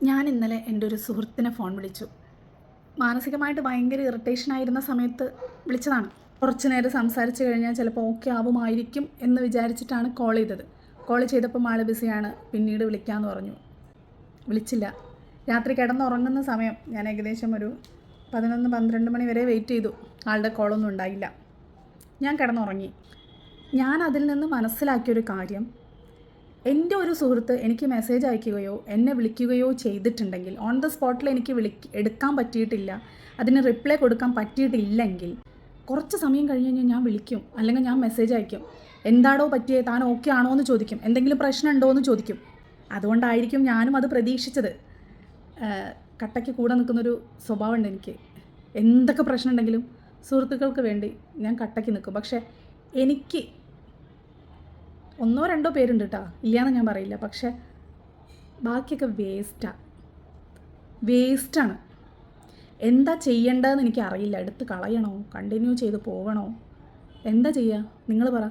ഞാൻ ഇന്നലെ എൻ്റെ ഒരു സുഹൃത്തിനെ ഫോൺ വിളിച്ചു. മാനസികമായിട്ട് ഭയങ്കര ഇറിറ്റേഷനായിരുന്ന സമയത്ത് വിളിച്ചതാണ്. കുറച്ച് നേരം സംസാരിച്ച് കഴിഞ്ഞാൽ ചിലപ്പോൾ ഓക്കെ ആവുമായിരിക്കും എന്ന് വിചാരിച്ചിട്ടാണ് കോൾ ചെയ്തത്. കോൾ ചെയ്തപ്പോൾ ആൾ ബിസിയാണ്, പിന്നീട് വിളിക്കാമെന്ന് പറഞ്ഞു. വിളിച്ചില്ല. രാത്രി കിടന്നുറങ്ങുന്ന സമയം ഞാൻ ഏകദേശം ഒരു 11-12 മണി വരെ വെയിറ്റ് ചെയ്തു. ആളുടെ കോളൊന്നും ഉണ്ടായില്ല. ഞാൻ കിടന്നുറങ്ങി. ഞാൻ അതിൽ നിന്ന് മനസ്സിലാക്കിയൊരു കാര്യം, എൻ്റെ ഒരു സുഹൃത്ത് എനിക്ക് മെസ്സേജ് അയക്കുകയോ എന്നെ വിളിക്കുകയോ ചെയ്തിട്ടുണ്ടെങ്കിൽ ഓൺ ദ സ്പോട്ടിൽ എനിക്ക് എടുക്കാൻ പറ്റിയിട്ടില്ല, അതിന് റിപ്ലൈ കൊടുക്കാൻ പറ്റിയിട്ടില്ലെങ്കിൽ കുറച്ച് സമയം കഴിഞ്ഞ് കഴിഞ്ഞാൽ ഞാൻ വിളിക്കും, അല്ലെങ്കിൽ ഞാൻ മെസ്സേജ് അയക്കും. എന്താണോ പറ്റിയത്, താൻ ഓക്കെ ആണോ എന്ന് ചോദിക്കും, എന്തെങ്കിലും പ്രശ്നമുണ്ടോ എന്ന് ചോദിക്കും. അതുകൊണ്ടായിരിക്കും ഞാനും അത് പ്രതീക്ഷിച്ചത്. കട്ടയ്ക്ക് കൂടെ നിൽക്കുന്നൊരു സ്വഭാവമുണ്ട് എനിക്ക്. എന്തൊക്കെ പ്രശ്നമുണ്ടെങ്കിലും സുഹൃത്തുക്കൾക്ക് വേണ്ടി ഞാൻ കട്ടയ്ക്ക് നിൽക്കും. പക്ഷേ എനിക്ക് 1-2 പേരുണ്ട് കേട്ടോ, ഇല്ലയെന്ന് ഞാൻ പറയില്ല. പക്ഷേ ബാക്കിയൊക്കെ വേസ്റ്റാണ്. എന്താ ചെയ്യേണ്ടതെന്ന് എനിക്കറിയില്ല. എടുത്ത് കളയണോ, കണ്ടിന്യൂ ചെയ്ത് പോകണോ, എന്താ ചെയ്യുക, നിങ്ങൾ പറ.